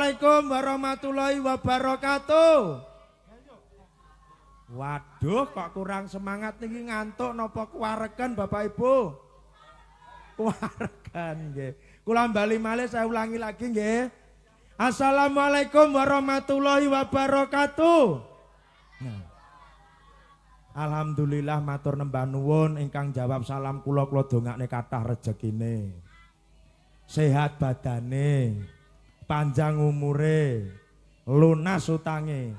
Assalamualaikum warahmatullahi wabarakatuh. Waduh, kok kurang semangat niki ngantuk napa kuwaregan Bapak Ibu? Kuwaregan nggih. Kula bali malih saya ulangi lagi nggih. Assalamualaikum warahmatullahi wabarakatuh. Nah. Alhamdulillah matur nembah nuwun ingkang jawab salam kula dongakne kathah rejekine. Sehat badane, panjang umure, lunas utange.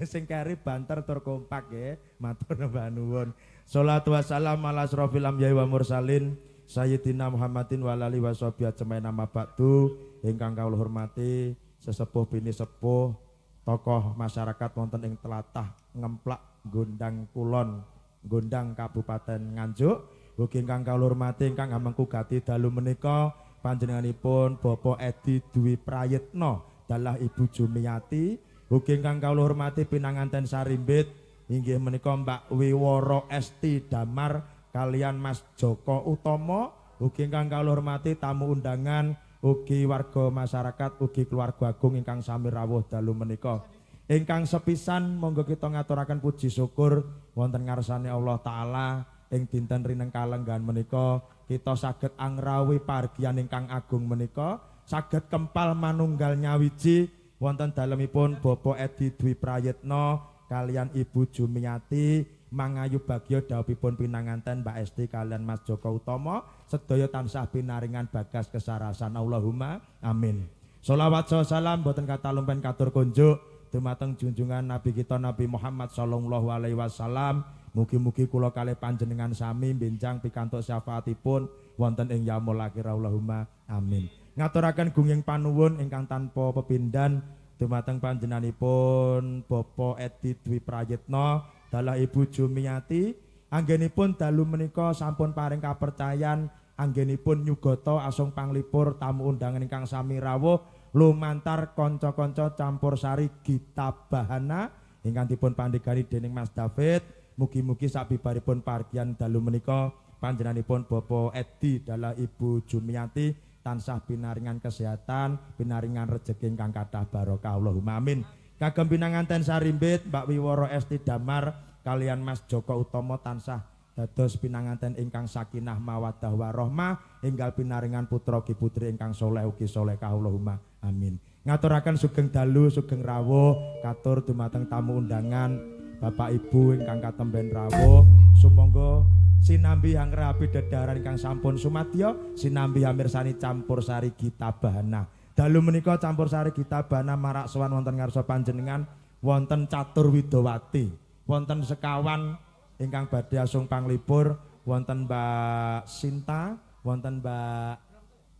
Sing keri banter tur kompak nggih. Matur nuwun nuwun. Sholatu wassalam ala asrofil anbiya'i wa mursalin Sayyidina Muhammadin wa alihi washabihi ajmain amma ba'du. Ingkang kawula hormati sesepuh bini sepuh tokoh masyarakat wonten ing tlatah Ngemplak Gondang Kulon, Gondang Kabupaten Nganjuk. Ugi ingkang kawula hormati ingkang amengku gati dalu menika panjenenganipun Bapak Edi Dwi Prayitno dalah Ibu Jumiati. Ugi ingkang kawula hormati pinanganten sarimbit inggih menika Mbak Wiworo Esti Damar kalian Mas Joko Utomo. Ugi ingkang kawula hormati tamu undangan, ugi warga masyarakat, ugi keluarga agung ingkang sami rawuh dalu menika. Ingkang sepisan monggo kita ngaturaken puji syukur wonten ngarsane Allah taala ing dinten rineng kalenggahan menika kita saged angrawi pargian ingkang agung menika, saged kempal manunggal nyawiji wonten dalemipun Bapak Edi Dwi Prayitno kalian Ibu Jumiati mangayu bagya dawuhipun pinanganten Mbak Esti kalian Mas Joko Utomo sedaya tansah pinaringan bagas kesarasan Allahumma amin. Sholawat salam boten kata lumpen katur kunjuk dumateng junjungan Nabi kita Nabi Muhammad sallallahu alaihi wasallam. Mugi-mugi kula kalih panjenengan sami benjang pikantuk syafaatipun wonten ing yaumul akhir Allahumma amin. Ngaturaken gunging panuwun ingkang tanpa pepindhan dumateng panjenenganipun Bapak Edi Dwi Prayitno dalah Ibu Jumiati anggenipun dalu menika sampun paring kapercayan anggenipun nyugata asung panglipur tamu undangan ingkang sami rawuh lumantar kanca-kanca campursari Gita Bahana ingkang dipun pandhegani dening Mas David. Mugi-mugi sabibaripun pargian dalu menika panjenenganipun Bapak Edi dalah Ibu Jumiati tansah pinaringan kesehatan, pinaringan rejeki ingkang kathah barokah Allahumma amin. Kagem pinanganten sarimbit Mbak Wiworo Esti Damar kalian Mas Joko Utomo tansah dados pinanganten ingkang sakinah mawaddah warahmah enggal pinaringan putra ki putri ingkang saleh ugi salehah Allahumma amin. Ngaturaken sugeng dalu sugeng rawuh katur dumateng tamu undangan Bapak Ibu ingkang katemben rawuh sumangga sinambi angrabi dedaran ingkang sampun sumadya sinambi amirsani campursari Gita Bahana. Dalu menika campursari Gita Bahana marak sowan wonten ngarsa panjenengan wonten Catur Widowati, wonten sekawan ingkang badhe asung panglipur, wonten Mbak Sinta, wonten Mbak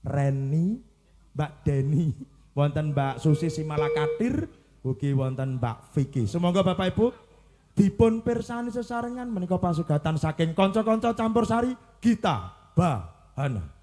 Reni, Mbak Deni, wonten Mbak Susi Simalakatir, ugi wonten Mbak Vicky. Semoga Bapak Ibu dipun pirsani sesarengan menika pasugatan saking kanca-kanca campursari Gita Bahana.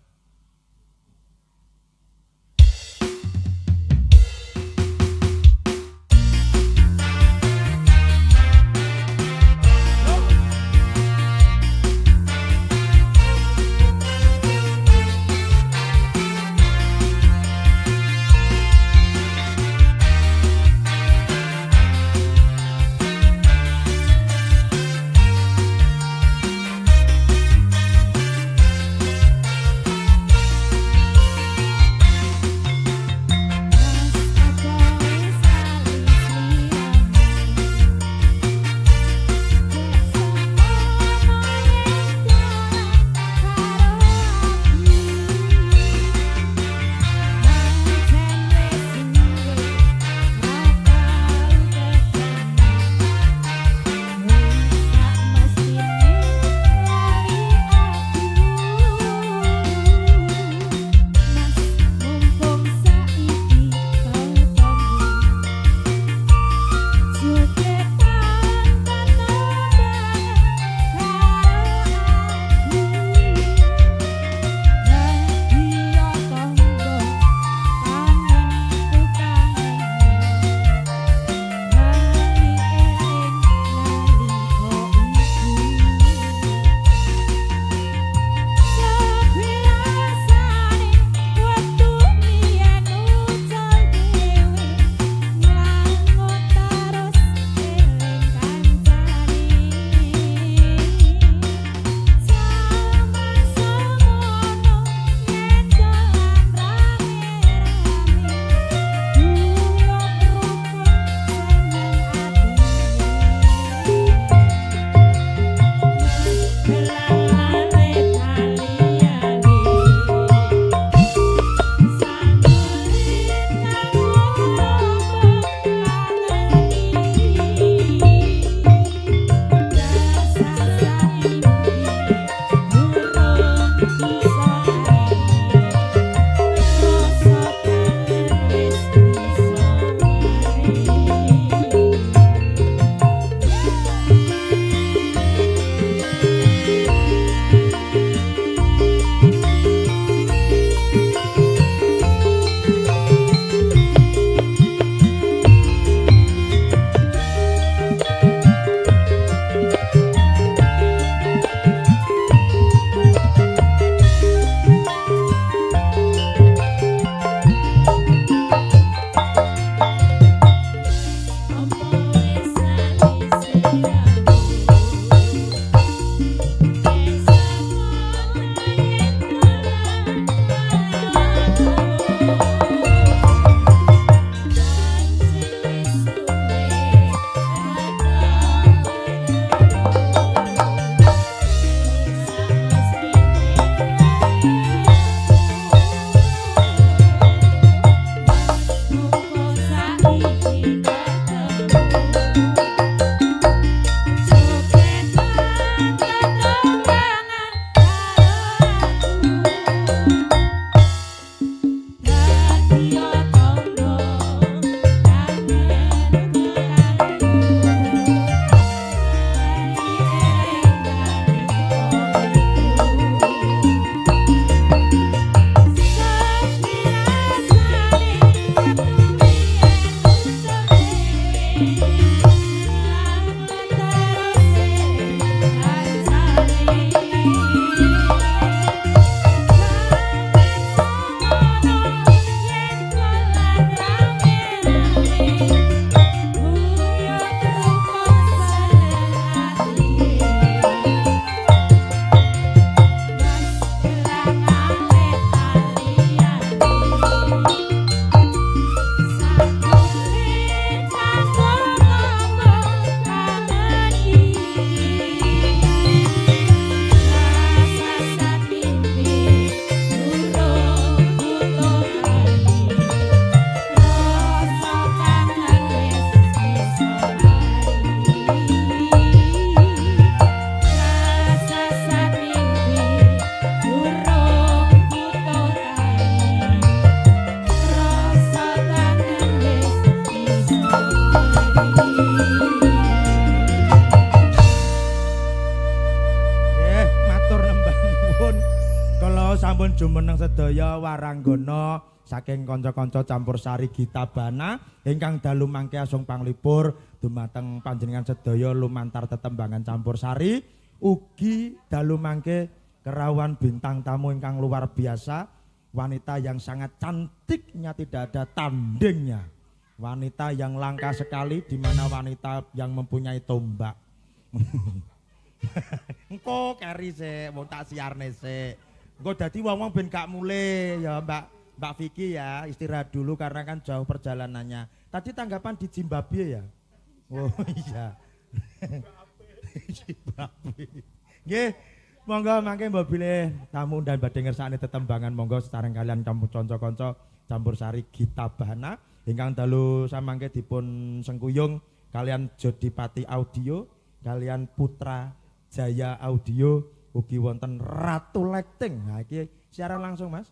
jumeneng sedaya waranggana saking kanca-kanca campursari Gitabana ingkang dalu mangke asung panglipur dumateng panjenengan sedaya lumantar tetembangan campursari ugi dalu mangke kerawan bintang tamu ingkang luar biasa, wanita yang sangat cantiknya tidak ada tandingnya, wanita yang langka sekali di mana wanita yang mempunyai tombak. Engko keri sik mau tak siarne sik. Engko dadi wong-wong ben gak mule ya Mbak Vicky ya, istirahat dulu karena kan jauh perjalanannya. Tadi tanggapan di Zimbabwe ya? Oh iya. Zimbabwe. Nggih, monggo mangke mbok bilih tamu dan badhe ngersakne tetembangan monggo sareng kalian kanca-kanca campursari Gitabana ingkang dalu samangke dipun sengkuyung kalian Jodipati Audio, kalian Putra Jaya Audio, ugi wonten Ratu Lighting. Nah iki siaran langsung Mas.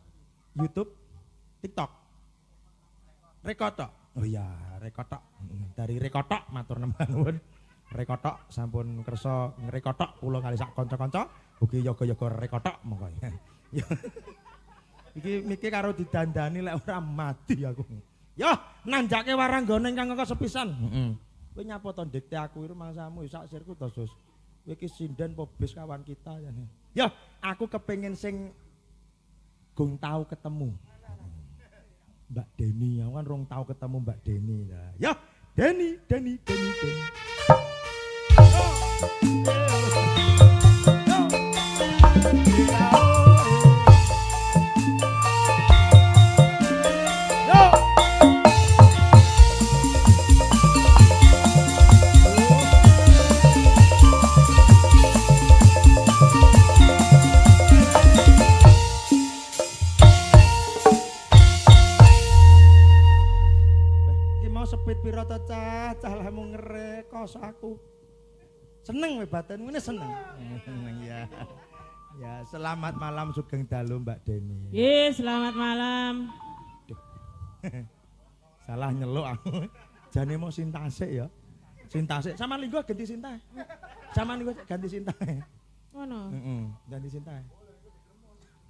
YouTube, TikTok. Rekotok. Oh iya, Rekotok. Dari Rekotok matur nuwun. Rekotok sampun kersa ngrekotok kula kali sak kanca-kanca ugi yoga-yoga rekotok monggo. Iki miki karo didandani lek ora mati aku. Yo, nanjake waranggana ingkang kok sepisan. Heeh. Kowe nyapa to dikte aku iku mangsamu sak sirku to, Sus. Kowe iki sinden po bis kawan kita ya. Yo, aku kepengin sing gung tau ketemu. Mbak Deni, aku kan rong tau ketemu Mbak Deni. Ya, Deni. Sepit piro to cah lemu ngerekos aku. Seneng we batin ngene seneng. Ya. Ya, selamat malam sugeng dalu Mbak Deni. Nggih, selamat malam. Salah nyeluk aku. Jane mau sintasik ya. Sintasik sama linggo ganti sinta. Sama linggo ganti sinta. Ngono. Heeh, ganti sinta.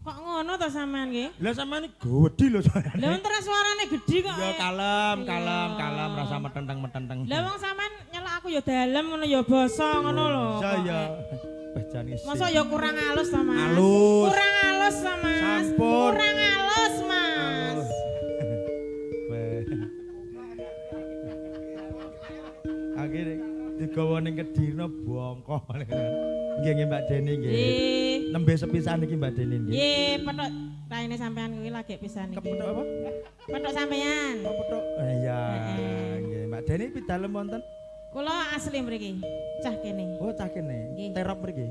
Kok ngono to sampean nggih? Lah sampean iki gedhi lho. Lah entar suarane gedhi kok. Ya kalem, rasa metenteng. Lah wong sampean nyelak aku ya dalem ngono ya basa ngono lho. Saya jane sih. Masa ya kurang halus to, Mas? Halus. Kurang halus to, Mas. Sampun. Kurang halus, Mas. Akhire digawa ning kedhina bongko. Nggih Mbak Deni nggih. Nembe sepisan iki Mbak Deni nggih. Nggih, petuk raine sampean kuwi lagi pisan iki. Kepethuk apa? Petuk sampean. Oh, petuk. Iya. Nggih, Mbak Deni pidalem wonten? Kula asli mriki. Cah kene. Oh, cah kene. Nggih. Terop mriki.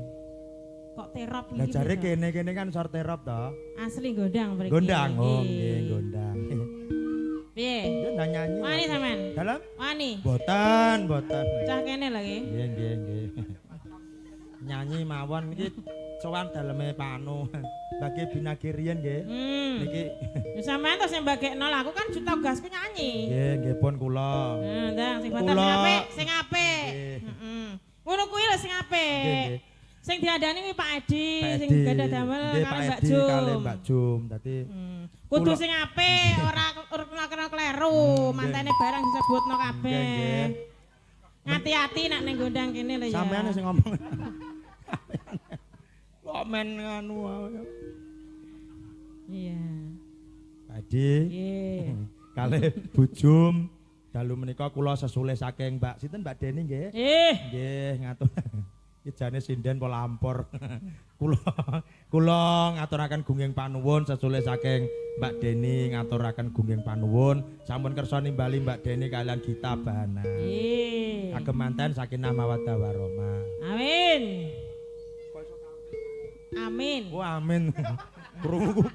Kok terop iki? Lah jare kene kan sor terop to. Asli gondang mriki. Gondang. Oh, nggih, gondang. Piye? Ya ndak nyanyi. Wani sampean? Dalam? Wani. Boten. Cah kene lagi. Nggih. Nyanyi mawon iki sowan daleme Pak Anu. Bagi binagi riyen nggih. Niki. Ya sampean to sing bagekno lah, aku kan tugasku nyanyi. Nggih pun kula. Nah, ndang sing batas sing apik, sing apik. Heeh. Ngono kuwi lho sing apik. Nggih. Sing diandani kuwi Pak Edi, sing gadah damel karo Mbak Jum. Jum. Kali Mbak Jum. Dadi kudu sing apik, ora kena kleru, mantene barang disebutno kabeh. Hati-hati nak ning gondang kene lho ya. Sampeyan sing ngomong. Kok men nganu wae. Iya. Badhe. Nggih. Kalih bujum dalu menika kula sesule saking Mbak sinten Mbak Deni nggih. Nggih ngatur. Iki jane sinden pola ampor. Kula ngaturaken gunging panuwun sesule saking Mbak Deni ngaturaken gunging panuwun sampun kersa nimbali Mbak Deni kalian Gita Bahana. Nggih. Kagem manten sakinah mawaddah warahmah. Amin. Amin. Wah amin. Krungu.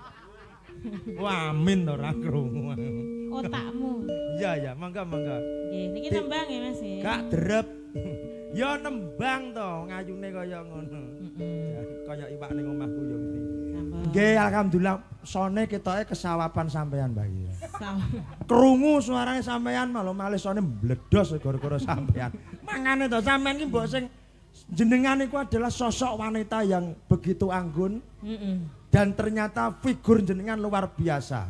Wah amin ora krungu. Otakmu. Iya ya, mangga. Nggih, niki nembang ya Mas ya. Gak derep. Ya nembang to, ngayune kaya ngono. Kaya iwak ning omahku yo ngene. Sampun. Nggih, alhamdulillah sone ketoke kesawapan sampean, Mbak. Sampun. Krungu suarane sampean malah malih sone mbledos gara-gara sampean. Mangane to sampean iki mbok sing jenengan iku adalah sosok wanita yang begitu anggun. Dan ternyata figur jenengan luar biasa.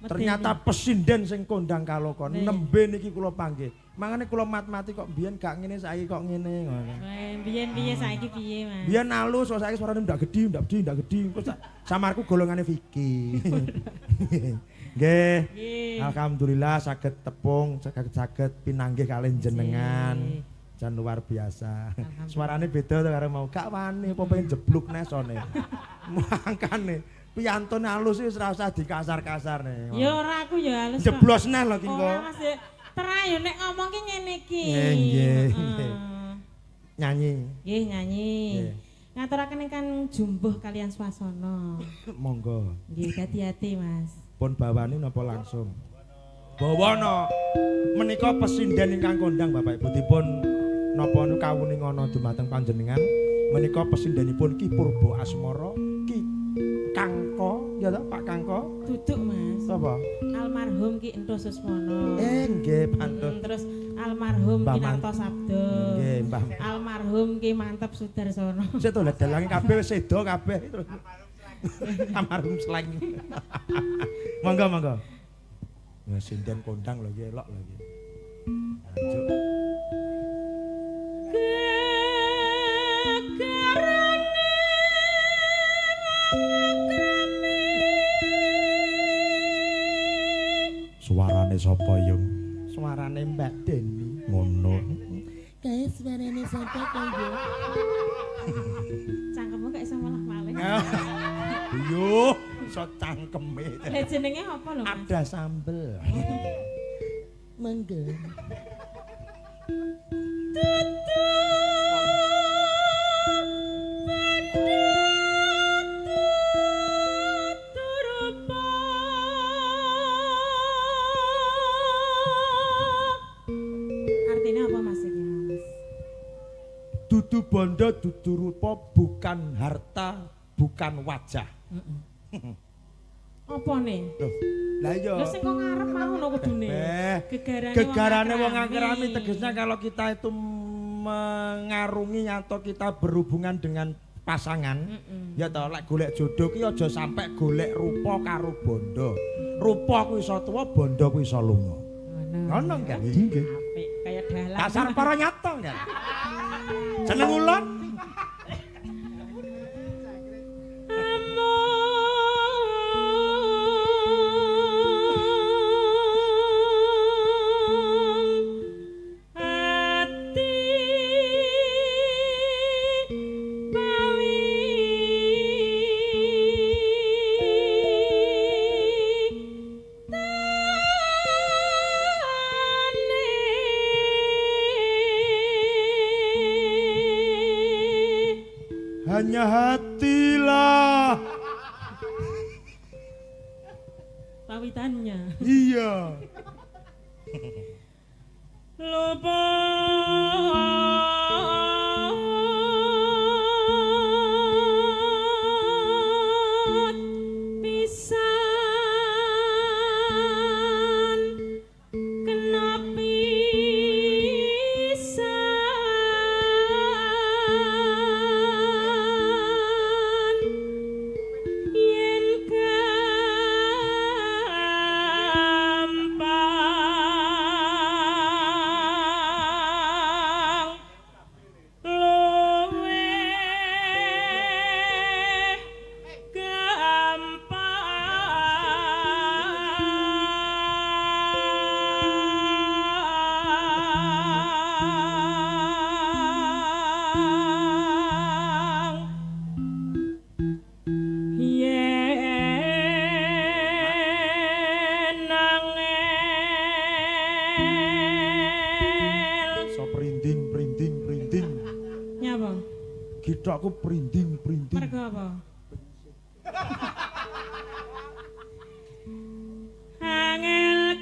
Ternyata pesinden sing kondang kaloka nembe niki kula panggih. Mangane kula mat-mati kok biyen gak ngene saiki kok ngene ngono. Biyen piye saiki piye Mas? Biyen alus kok saiki suarane ndak gedhi. Kok samarku golongane Vicky. Nggih. Alhamdulillah saged tepung, saged pinanggih kalih jenengan. Jan luar biasa. Suarane beda karo mau gak wani apa pengen jebluk nesone. Mangkane piyantone halus wis ora usah dikasar-kasarne. Ya ora aku ya halus. Jeblos neh lho ki engko. Ora Mas. Terayu nek ngomong ki ngene iki. Nggih. Nyanyi. Nggih nyanyi. Ngaturaken ingkang jumbuh kalian swasana. Monggo. Nggih hati-hati Mas. Pun bawani napa langsung? Bawana menika pesinden ingkang kondang Bapak Ibu dipun napa kawuningono dumateng panjenengan menika pesindenipun Ki Purba Asmara Ki Kangko ya ta Pak Kangko Duduk Mas. Sapa? Almarhum Ki Enthus Suswono. Nggih pantun. Terus almarhum Ki Narto Sabdo. Nggih Mbah. Almarhum Ki Mantep Sudarsono. Sik to dalange kabeh wis sedo kabeh terus. Almarhum Sleng. Monggo. Ya sinden kondang lho iki elok lho iki. Lanjut. Suarane sapa yung? Suarane Mbak Deni. Ngono. Kae suarane sapa kaya? Cangkemmu gak iso malah maling. Yo, iso cangkeme. Lah jenenge apa lho Mas? Ada sambel. Mangga. Artinya apa Mas iki Mas? Dudu bondo, dudu rupa, bukan harta, bukan wajah. Apa nih? Lah iya. Lah sing kok ngarep mau ngono kudune. Gegarane wong angkerami tegesnya kalau kita itu mengarungi atau kita berhubungan dengan pasangan, ya toh lek golek jodoh ki aja sampai golek rupa karo bondo. Rupa ku iso tuwa, bondo ku iso lunga. Ngono kan? Nggih. Apik kaya dalan. Dasar para nyata kan. Seneng ulon. Hanya hatilah. Pawitannya. Iya. Lupa. Githokku prinding-prinding. Mergo apa? Angel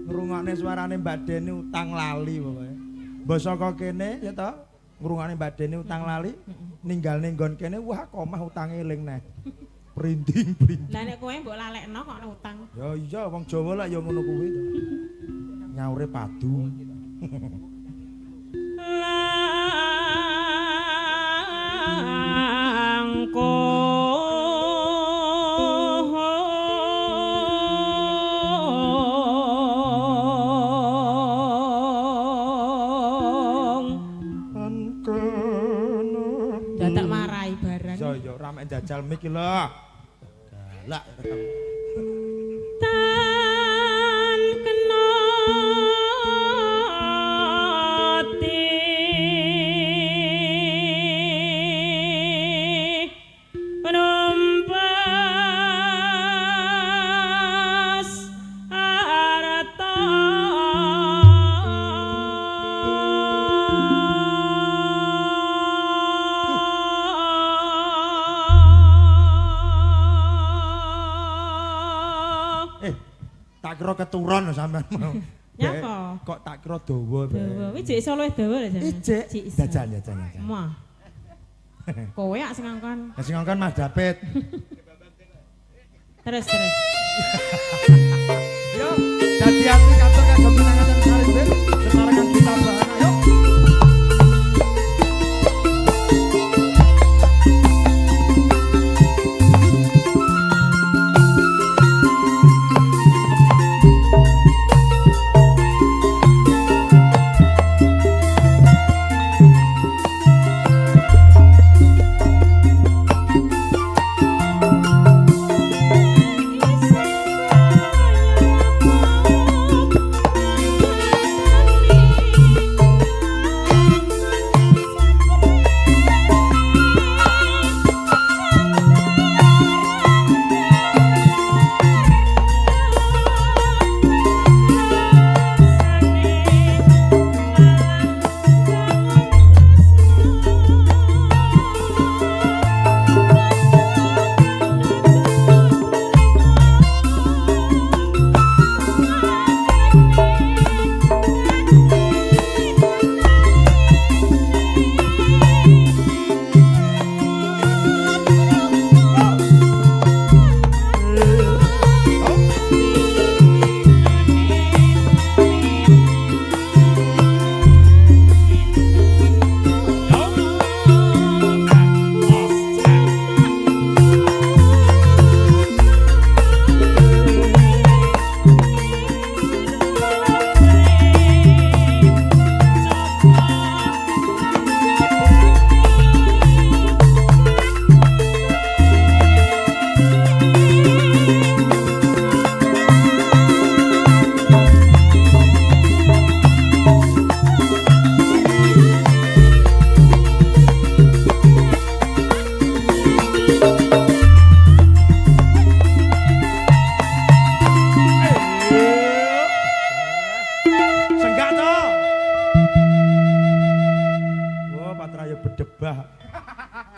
Ngrungokne suarane Mbak Deni utang lali pokoke. Mbok saka kene ya to, ngrungokne Mbak Deni utang lali, ninggalne nggon kene wah komah utange eling neh. Prinding-prinding. Lah nek kowe mbok lalekno kok ana utang. Ya iya wong Jawa lah ya ngono kuwi to. Nyaure padu. Dadak marai barang. Ya ora mek jajal mik lho. Galak Tan kena numpas arata tak kira keturon sampean mau. Nyapa? Kok tak kira dawa. Dawa, kuwi jek iso luwih dawa lho jan. Ijek jajan. Mah. Kowe ak sing ngongkon. Sing ngongkon Mas David. Terus. Yo, dadi ati kantor kagem pinanganan Saribin, sesarengan kita bahana yo.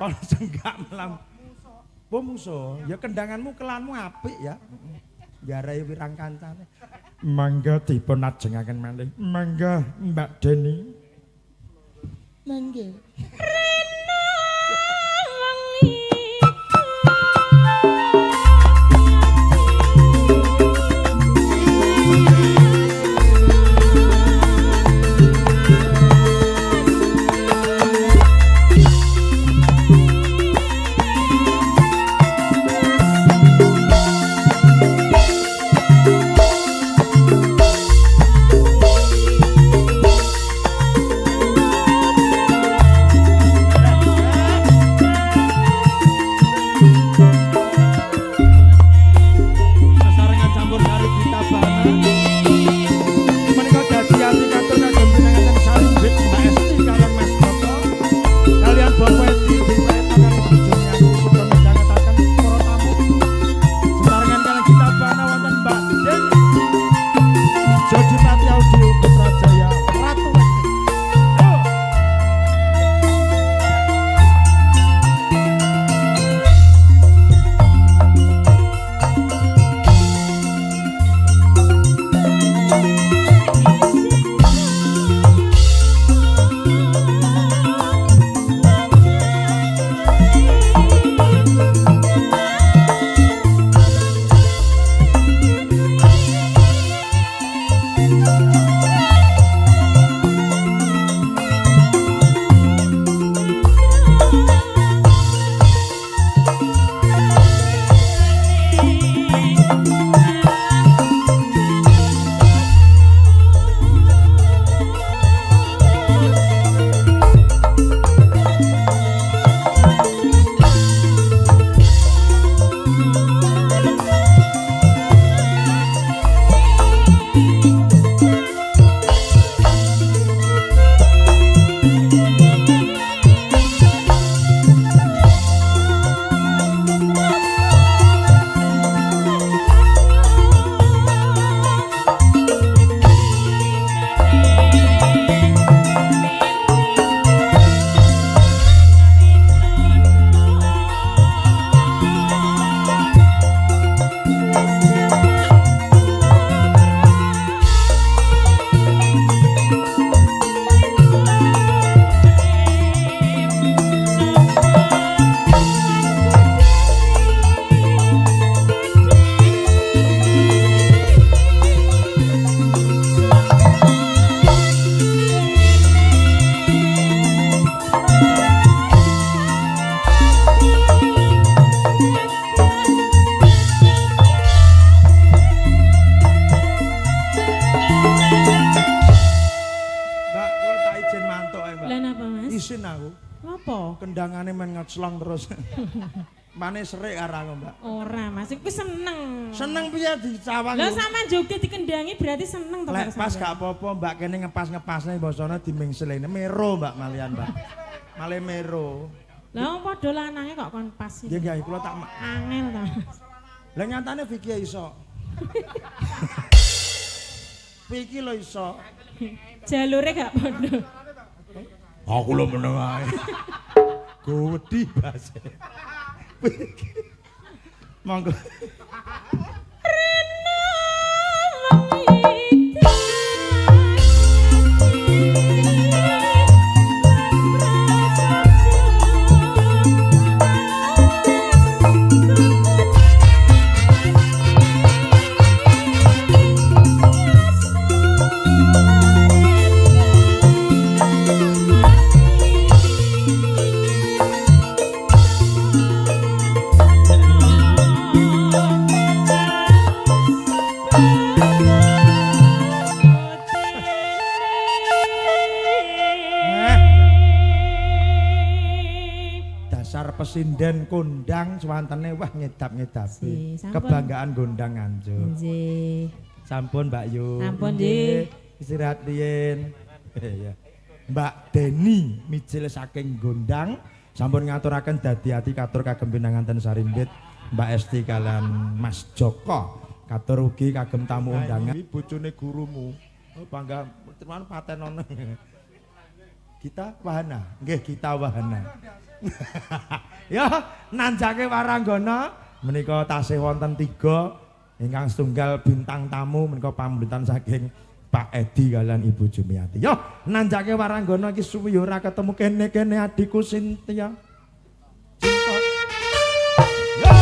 Kalau senggak melam. Musuh, ya kendanganmu kelanmu apik ya. Garai wirang kancane. Mangga dipun ajengaken malih. Mangga Mbak Deni. Mangga. kendangane men ngeclong terus. Mane serik karo aku, Mbak. Ora, Mas, iku seneng. Seneng piye dicawang. Lah sampean joget dikendangi berarti seneng to. Lek pas gak apa-apa, Mbak kene ngepas-ngepasne basane dimingselene mero, Mbak malian, Mbak. Male mero. Lah padha lanange kok kon pas. Nggih, nggih, kula tak angel to. Lah nyatane Vicky iso. Vicky lho iso. Jalure gak padha. Aku lho meneng ae. Gowedi base. Monggo. Rena mengita. Sinden kondang swantene wah ngedap-ngedapi. Kebanggaan gondang Nganjuk. Nggih. Sampun Mbak Yu. Sampun nggih. Istirahat riyin. Ya. Mbak Deni mijil saking gondang sampun ngaturaken dadi ati katur kagem pinanganten sarimbit Mbak Esti kalian Mas Joko. Katur ugi kagem tamu undangan. Iki bojone gurumu. Oh bangga teman patenono. Kita wahana. Nggih kita wahana. Ya nanjake waranggana menika tasih wonten 3 ingkang setunggal bintang tamu menika pamundhutan saking Pak Edi kalian Ibu Jumiati. Yo nanjake waranggana iki suwi ora ketemu kene-kene adikku Sintia. Cinta. Yo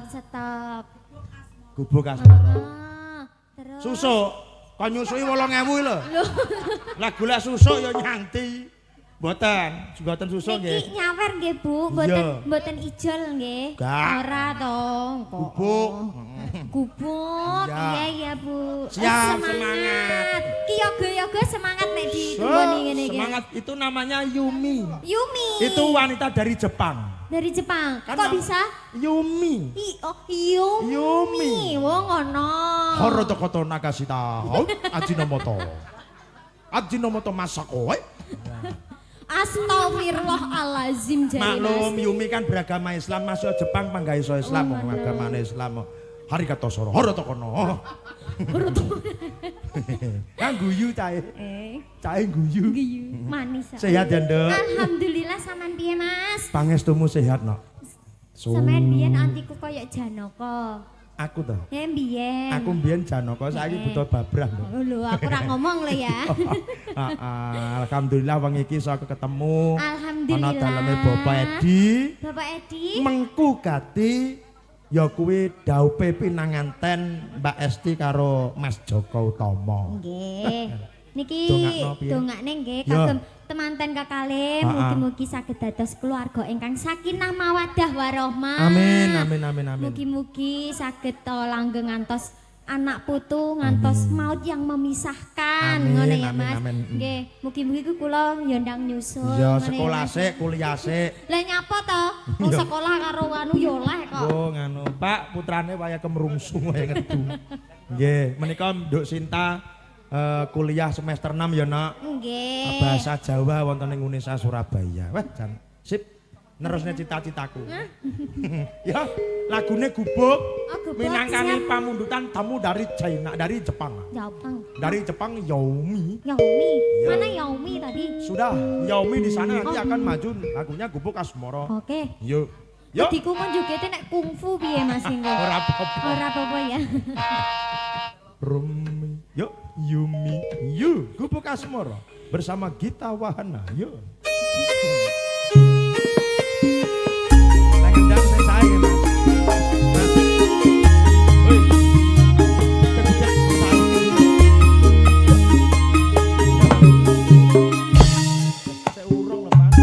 Stop. Gubuk asmara. Terus. Susuk, kon nyusui 8.000 lho. Lah golek susuk ya nyanti. Mboten susuk nggih. Niki nyawer nggih, Bu. Mboten ijol nggih. Ora to. Gubuk. Gubuk. Iya, Bu. Siap, semangat. Ki yoga-yoga semangat nek ditunggoni ngene iki. Semangat itu namanya Yumi. Yumi. Itu wanita dari Jepang. Dari Jepang. Kan kok bisa? Yumi. Yumi. Yumi. Wong ngono. Horotokoto Nagashita. Ajinomoto Masako. Astagfirullahalazim jare. Maklum Yumi kan beragama Islam, masuk Jepang panggaiso Islam, agamane Islam. Harigato soro horotokono. Kan guyu cahe. Cahe guyu. Manis. Sehat ya, Nduk? Alhamdulillah sampean piye, Mas? Pangestumu sehat, Nok. Sampean biyen antiku koyo Janaka. Aku toh. Ya mbiyen. Aku mbiyen Janaka, saiki butuh babrah, Nduk. Lho, aku ora ngomong lho ya. Alhamdulillah wong iki iso ketemu. Alhamdulillah. Ana daleme Bapak Edi. Bapak Edi. Mengku gati ya kuwi daupe pinanganten Mbak Esti karo Mas Joko Utomo. Nggih. Niki dongakne nggih kagem temanten kakalih mugi-mugi saged dados keluarga ingkang sakinah mawaddah warahmah. Amin amin amin amin. Mugi-mugi saged langgeng ngantos anak putu ngantos maut yang memisahkan ngono ya Mas. Nggih, mugi-mugi ku kula ya ndang nyusul. Ya sekolah sik, kuliah sik. Lah nyapa to? Wong sekolah karo anu ya oleh kok. Oh nganu, Pak, putrane waya kemrungsung waya ngedu. Nggih, menika Nduk Sinta kuliah semester 6 ya Nak. Nggih. Bahasa Jawa wonten ing Unesa Surabaya. Wah, jan sip. Nerusne cita-citaku. Ya, lagune Gubuk. Minangkani pamundhutan tamu dari China, dari Jepang. Jepang. Dari Jepang Yaomi. Yaomi. Ya. Mana Yaomi tadi? Sudah, Yaomi di sana nanti akan maju lagunya Gubuk Asmara. Oke. Yuk. Yuk. Diku mun jogete nek kungfu piye Mas Inggo? Ora apa-apa. Ora apa-apa ya. Rumi. Yuk, Yumi. Yu, Gubuk Asmara. bersama Gita Wahana. Yuk. Tangan dan saya ya, Mas. Mas. Woi. Kebidak saya. Saya urung lho, Mas.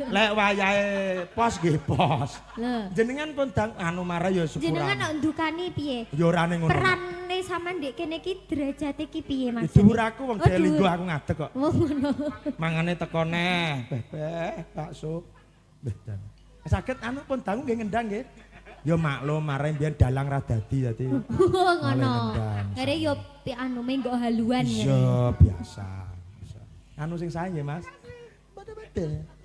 Lek wayahe pos nggih pos. Jenengan pun anu marah ya syukuran. Jenengan nek ndukani piye? Ya ora ning ngono. Perane sampean ndek kene iki derajate iki piye Mas? Dhuwur aku wong delinggo aku ngadeg kok. Oh ngono. Mangane teko neh, beh bakso. Bedan. Saged anu pun dangu nggih ngendang nggih. Ya maklum mare mbiyen dalang ra dadi dadi. Ngono. Are yo anu menggo haluan ya. Iya biasa. Anu sing sae nggih Mas. Betul-betul.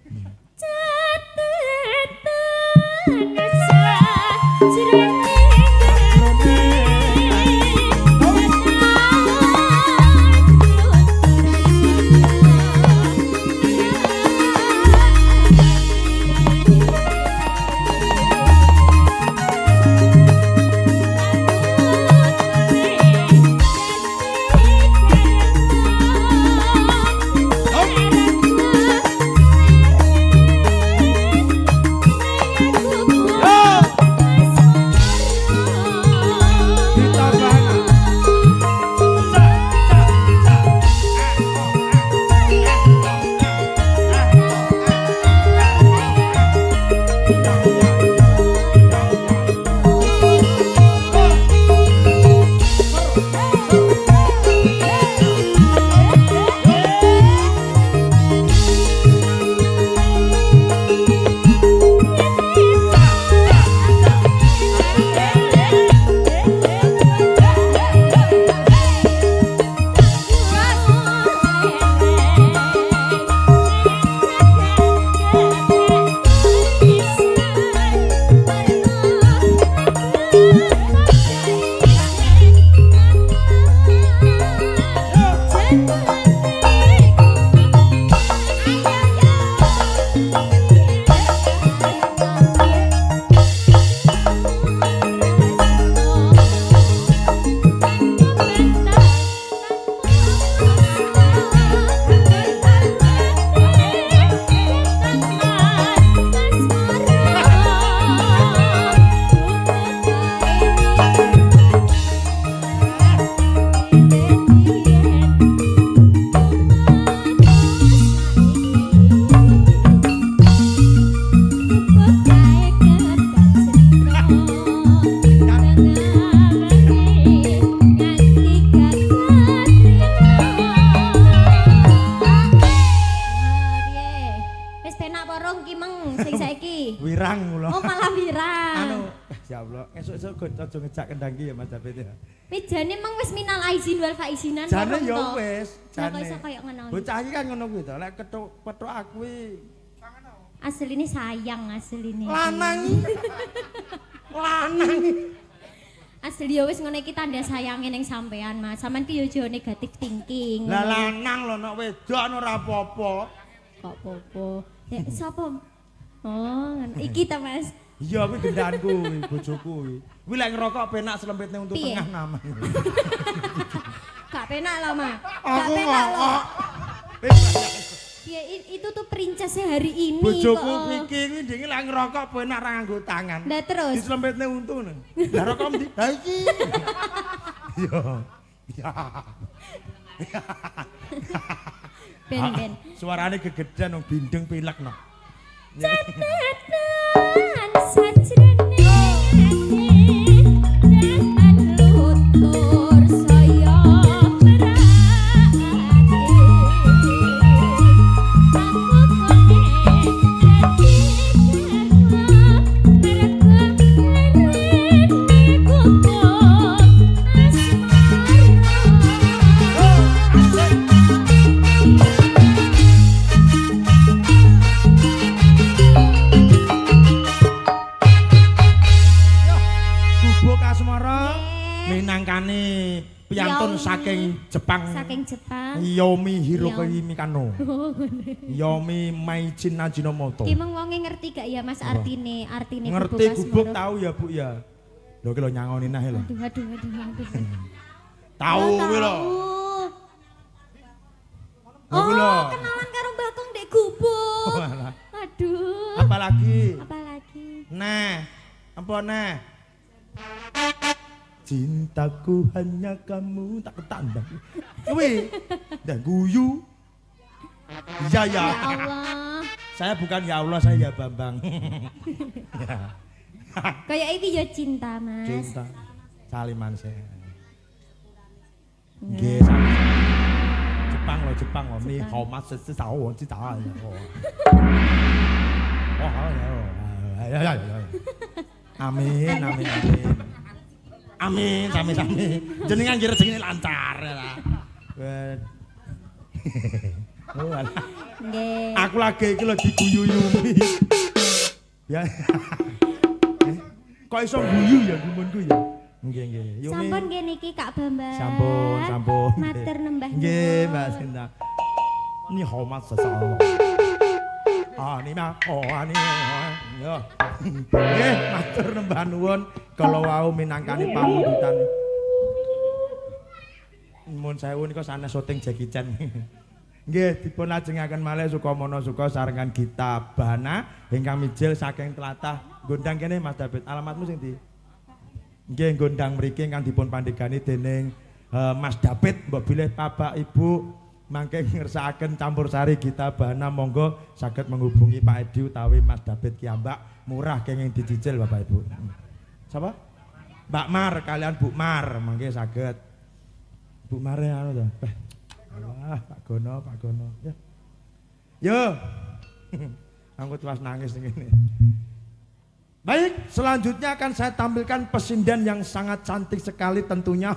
kula. Oh, malah wirang. Anu, ya Allah, esuk-esuk aja ngejak kendang ki ya Mas David ya. Mejane emang wis minal aizin wal faizinan. Jane ya wis, Jane. jane. Kok iso kaya ngono. Bocah iki kan ngono kuwi to, lek kethuk aku kuwi Asline sayang asline. lanang. Lanang. Asli ya wis ngene iki tanda sayange ning sampean, Mas. Sampeyan ki yo aja negatif thinking. Lah lanang lho nek wedok ora apa-apa. Kok popo. Ya sapa? Oh, iki ta, Mas. Iya kuwi gendhanku kuwi bojoku kuwi. Kuwi lek ngerokok penak selempitne untuk Piye? tengah nama. Gak penak lah, Mas. Gak Aku penak loh. ngokok. Ya itu tuh princessnya hari ini Bojoku kok. iki kuwi ndenge lek ngerokok penak ra nganggo tangan. Lah terus. Diselempitne untu. Lah rokok ndi? Lah iki. Iya. Ya. Ben. Suarane gegeden wong bindeng pilek no. Catatan sajrone ati dan lutur saya merake aku kone dadi karwa Gubuk asmara minangkane piyantun saking Jepang. saking Jepang. Yomi Hiroki Mikano. Yomi Maichin Ajinomoto. Ki meng wonge ngerti gak ya Mas artine Ngerti gubuk Asmara? tahu ya Bu ya. Lho ki lho nyangoni nae lho. Aduh. Tahu kuwi lho. Oh, kuwi lho. kenalan karo Mbak Kong dek gubuk. Walah. Aduh. Apalagi? Apalagi? Nah, apa nah? Cintaku hanya kamu tak ketandang. Kuwi dan guyu. Ya. Ya Allah. Saya bukan ya Allah, saya ya Bambang. Ya. Kayak iki ya cinta, Mas. Cinta. Saliman saya. Nggih, Jepang loh. Ni how much is tahu wong cinta ya. Ya. Amin. Amin, sami-sami. Jenengan ki rezekine lancar ya. Oh, alah. Nggih. Aku lagi iki lho diguyu-yumi. Ya. Kok iso guyu ya gumunku ya? Nggih. Yumi. Sampun nggih niki Kak Bambang. Sampun. Matur nembah. Nggih, Mbak Sinta. Ni hormat sesawo. Ni mah ani. Yo. Nggih, matur nembah nuwun kala wau minangkani pamundutan. Mun sewu nika sanes syuting Jackie Chan. Nggih, dipun lajengaken malih Sukamana Suka sarengan Gita Bana ingkang mijil saking tlatah Gondang kene Mas David. Alamatmu sing ndi? Nggih, Gondang mriki ingkang dipun pandhegani dening Mas David, mbok bilih Bapak Ibu mangke ngersakaken campursari Gita Bana, monggo saged menghubungi Pak Edi utawi Mas David Kiambak, murah kenging dicicil Bapak Ibu. Sapa? Mbak Mar kalian Bu Mar mangke saged. Bu Mar anu to. Wah, Pak Gono. Ya. Yo. Aku terus nangis ngene. Baik, selanjutnya akan saya tampilkan pesinden yang sangat cantik sekali tentunya.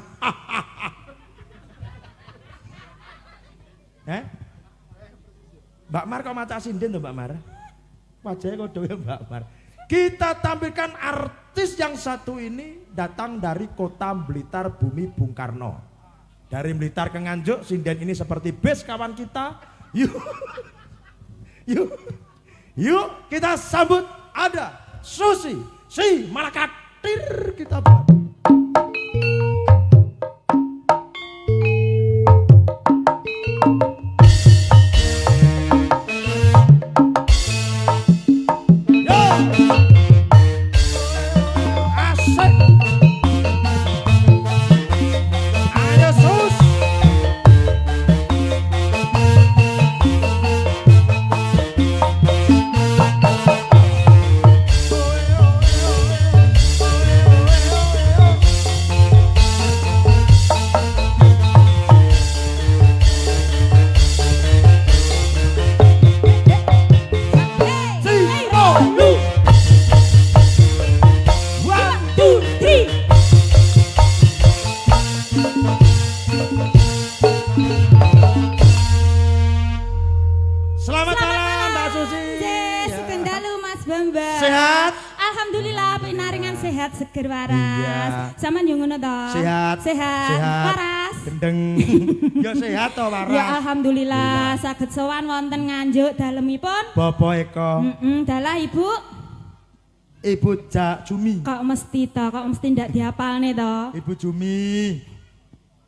Mbak Mar kok maca sinden tuh Mbak Mar? Wajahnya kok dewe Mbak Mar. Kita tampilkan artis yang satu ini datang dari kota Blitar, bumi Bung Karno. Dari Blitar ke Nganjuk, sinden ini seperti base kawan kita. Yuk kita sambut ada Susi si Malakatir kita buat. sehat seger waras. Iya. Sampeyan yo ngono to? Sehat. Sehat. Waras. Gendeng. Ya sehat to waras. Ya alhamdulillah saged sowan wonten Nganjuk dalemipun. Bapak Eko. Dalah Ibu. Ibu Jumi. Kok mesti to, kok mesti ndak diapalne to? Ibu Jumi.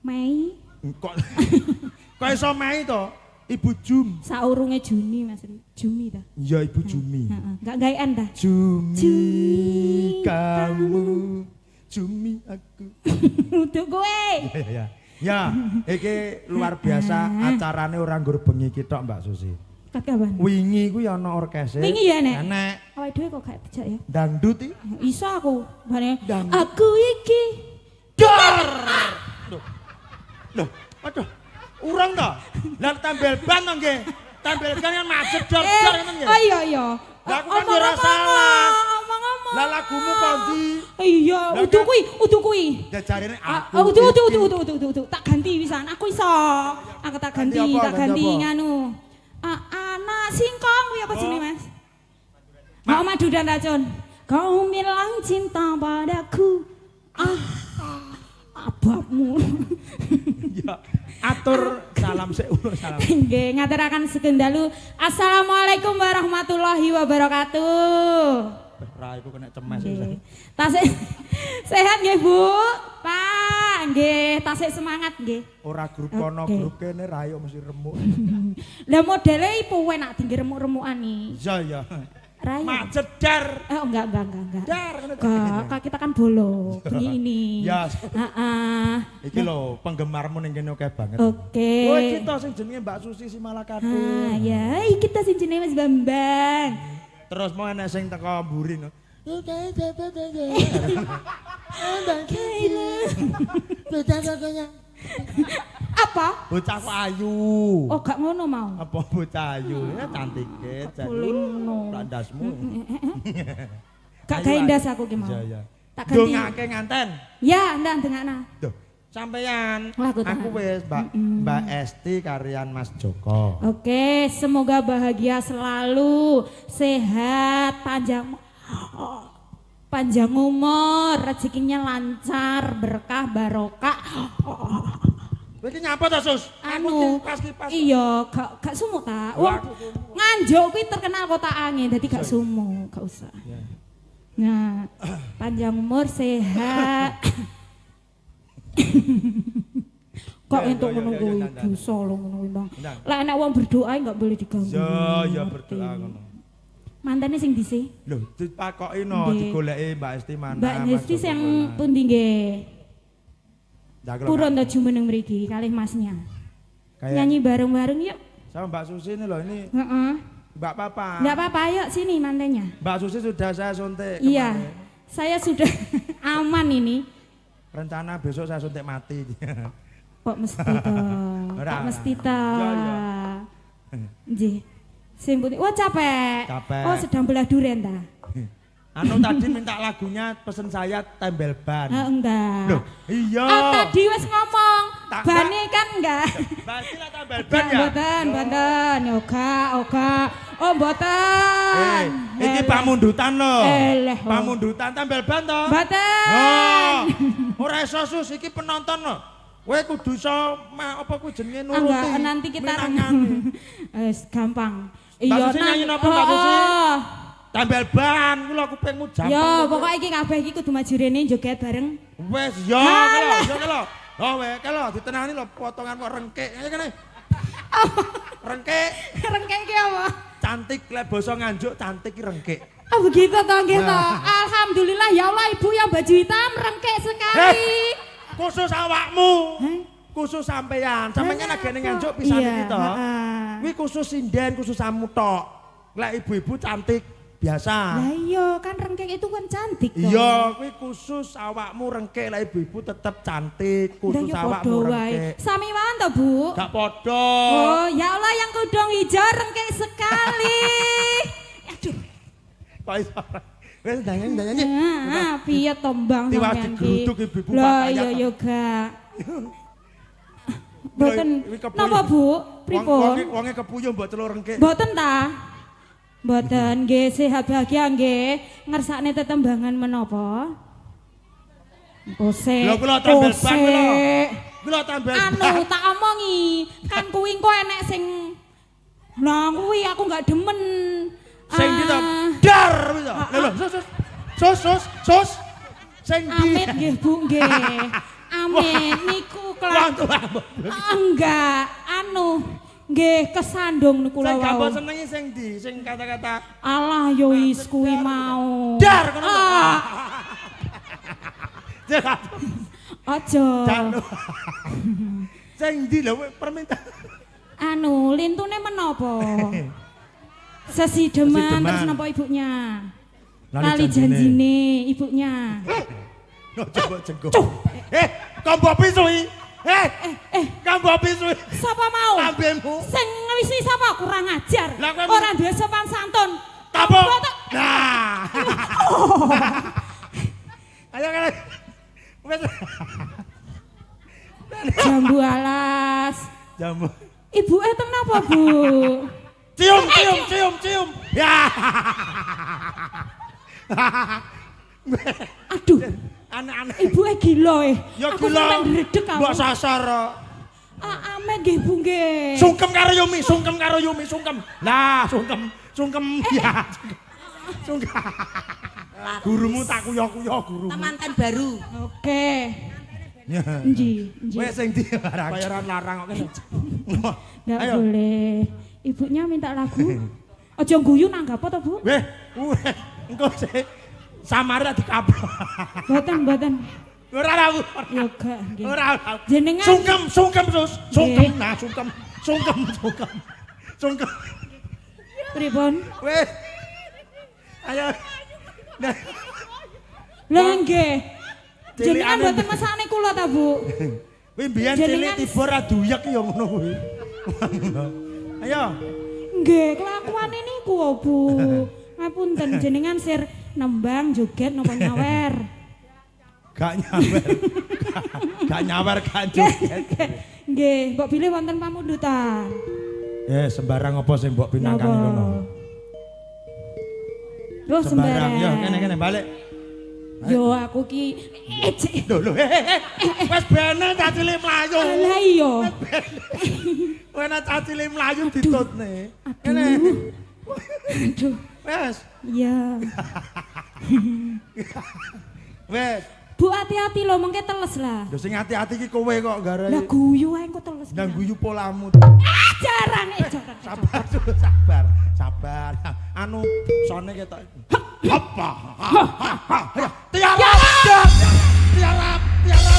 Mei. Kok iso Mei to? Ibu Jum. Saurunge Juni Mas. Jumi ta? Iya Ibu Jumi. Enggak gaean ta? Jumi kamu, Jumi aku. Untuk kowe. Ya, iki luar biasa acarane ora nggur bengi iki tok Mbak Susi. Kapan? Wingi ku ya ana orkese. Wingi ya nek. Nek. Awake dhewe kok gak dijak ya? Dangdut iki. Iso aku. Bare Dangdut. aku iki. Dor. Loh, aduh. Urang to. Lah tampil ban to nggih. Tampil ban kan macet dor ngoten nggih. Oh iya. Lah aku kan ora salah. Omong-omong. Lah lagumu kondi. Iya, udu kuwi. Ya jarine aku. Udu. Tak ganti pisan. Aku iso. Aku tak ganti, Ganti apa? nganu. Anak singkong kuwi apa jenenge, Mas? Mau madu dan racun. Kau bilang cinta padaku. Abahmu. Ya, atur salam seulo salam. Nggih, ngaturaken sugeng dalu. Assalamualaikum warahmatullahi wabarakatuh. Ra iku kena cemes. Tasik sehat nggih, Bu? Pak, nggih, tasik semangat nggih. Ora grup kono grup kene ra yo mesti remuk. Lah modele ipo enak tinggi remuk-remukan iki. Iya ya. Rayo. Macet dar. Enggak. Dar Kak, kita kan bolo ini. Ya. Heeh. Iki lho penggemarmu ning kene akeh banget. Oke. Oh, iki to sing jenenge Mbak Susi si Malakatu. Ya, iki ta sing jenenge Mas Bambang. Terus mau enek sing teko mburi no. Apa? Bocah kok ayu. Oh, gak ngono mau. Apa bocah ayu? Ya cantik Bolehno. Landasmu. Gak gawe ndas aku ki mau. Iya. Tak ganti. Dongake nganten. Ya, ndak dengakna. Duh, sampeyan. Lagu Aku wis Mbak Esti karian Mas Joko. Oke, semoga bahagia selalu, sehat, panjang umur, rezekinya lancar, berkah, barokah. Iki nyapa ta, Sus? Anu, kipas. iya, gak sumuk ta. Wong Nganjuk kuwi terkenal kota angin, dadi gak sumuk, gak usah. Nah, panjang umur, sehat. Kok entuk ngono kuwi dosa lho ngono kuwi, Bang. Lah nek wong berdoa enggak boleh diganggu. Ya berdoa ngono. Mantene sing dhisik. Lho, dipakoki no, digoleki Mbak Esti mana. Mbak Esti sing pundi nggih? Purun ta jumeneng mriki kalih Masnya. Nyanyi bareng-bareng yuk. Sama Mbak Susi ini loh, ini Heeh. Mbak Papa. Enggak apa-apa, yuk sini mantennya. Mbak Susi sudah saya suntik Iya. kemarin. Saya sudah aman ini. Rencana besok saya suntik mati. Kok mesti toh? Kok mesti toh? Nggih. Sing putih. Wah capek. Oh sedang belah duren ta? Anu tadi minta lagunya pesen saya tembel ban. Enggak. Loh, iya. Tadi wis ngomong. Bane kan enggak. Berarti lah tembel ban ya? Mboten. Oga. Oh mboten. Iki pamundutan lho. Pamundutan tembel ban to? Mboten. Oh. Ora iso Sus, iki penonton lho. Kowe kudu iso apa ku jenenge nuruti. Enggak, nanti kita wis gampang. Iya, nyanyi napa Mbak Susi? Tambel ban kula kupingmu jampang. Ya, pokoke iki kabeh iki kudu maju rene joget bareng. Wes, yo kelo. Oh, wes kelo ditenani lho potongan kok rengkek. Ayo kene. Rengkek. Rengkek iki apa? Cantik lek basa Nganjuk cantik iki rengkek. Oh, begitu toh nggih toh. Alhamdulillah ya Allah Ibu yang baju hitam rengkek sekali. Khusus awakmu. Khusus sampean. Sampeyan lagi ning Nganjuk pisan iki to. Kuwi khusus sinden, khusus samu tok. Lek ibu-ibu cantik biasa. Lah iya kan rengkek itu kan cantik toh. Iya, kuwi khusus awakmu rengkek, lek ibu-ibu tetep cantik, khusus awakmu rengkek. Sami mawon to, Bu? Gak podo. Oh, ya Allah yang kudung hijau rengkek sekali. Aduh. Kok iso. Wes nyanyi. Piye to Mbang sampeyan iki? Tiwas digeruduk ibu-ibu Pak. Lah iya yo gak. Mboten napa Bu? Pripun? Wonge kepuyuh mbok celuk rengkek. Mboten ta? Mboten nggih sehat bahagia nggih. Ngersakne tetembangan menapa? Kose. Lho kula tambel bak kula. Kula tambel bak. Anu tak omongi, kan kuwi engko enek sing lah kuwi aku enggak demen. Sing kita dar bisa. Lho sus. Sing di. Amit nggih Bu nggih. Amit niku enggak anu nggih kesandung niku lho. Sing gambar senengi sing di, sing kata-kata alah yo wis kuwi mau. Dar kono. Aja. Sing di lho permintaan. Anu lintune menapa? Sesideman terus napa ibunya? Lali janjine ibunya. Coba jenggo. Kambo pisui. Kambo pisui. Sapa mau? Lambemu. Sing ngwisi sapa kurang ajar. Ora duwe sopan santun. Kambo. Nah. Ayo kan. Wes. Jambu alas. Jambu. Ibu teng napa, Bu? Cium. Ya. Aduh. Aneh-aneh. Ibu gila Ya aku gila. sampe ndredeg aku. Mbok sasar. Amen nggih Bu nggih. Sungkem karo Yumi. Lah, sungkem. Ya. Sungkem. Gurumu tak kuyo-kuyo gurumu. Temanten baru. Oke. Nji. Wes sing di bayaran larang kok kene. Nggak boleh. Ibunya minta lagu. Aja guyu nanggap apa to, Bu? Weh, engko sik samare dikaplok. Mboten. Ora ra. Ya gak nggih. Ora. Jenengan Sungkem sus. Sungkem. Nah, sungkem. pripun? Weh. Ayo. Nah. Lah nggih. Cilik Jenengan ane. mboten mesane kula ta, Bu? Kuwi mbiyen cilik tiba ra duyek ya ngono kuwi. Ayo. Nggih, kelakuane niku, Bu. Ngapunten jenengan sir nembang joget napa nyawer? Gak nyawer kan joget. Nggih, mbok pilih wonten pamundutan. Sembarang apa sing mbok pinangkani ngono. Loh sembarang. Yo kene balik. Yo aku ki ecek. Lho wis bene cacile mlayu. Lah iya. Wena cacile mlayu ditutne. Kene. Aduh. Wes. Iya. Wes. Bu hati-hati lho mengke teles lah. Lho sing hati-hati ki kowe kok garai. Lah guyu ae engko teles. Nang guyu polamu. Jarane. Sabar. Anu sone ketok. Apa? Tiara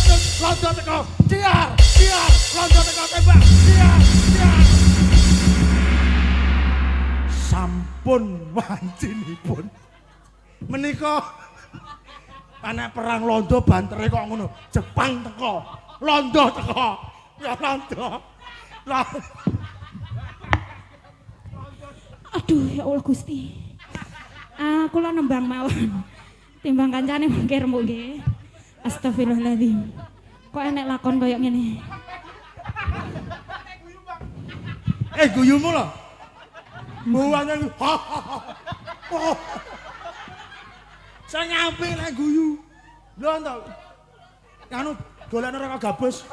terus londo teko. Tiar, londo teko tembak. Tiar. Sampun wancinipun. Menika anak perang londo bantere kok ngono. Jepang teko, londo teko. Ya londo. Aduh ya Allah Gusti. Kula nembang mawon. Timbang kancane mengke remuk nggih. Astagfirullahaladzim. Kok enek lakon koyo ngene. Guyumu lho. Buane. Sing apik lek guyu. Lho to. Anu golek ora gabus.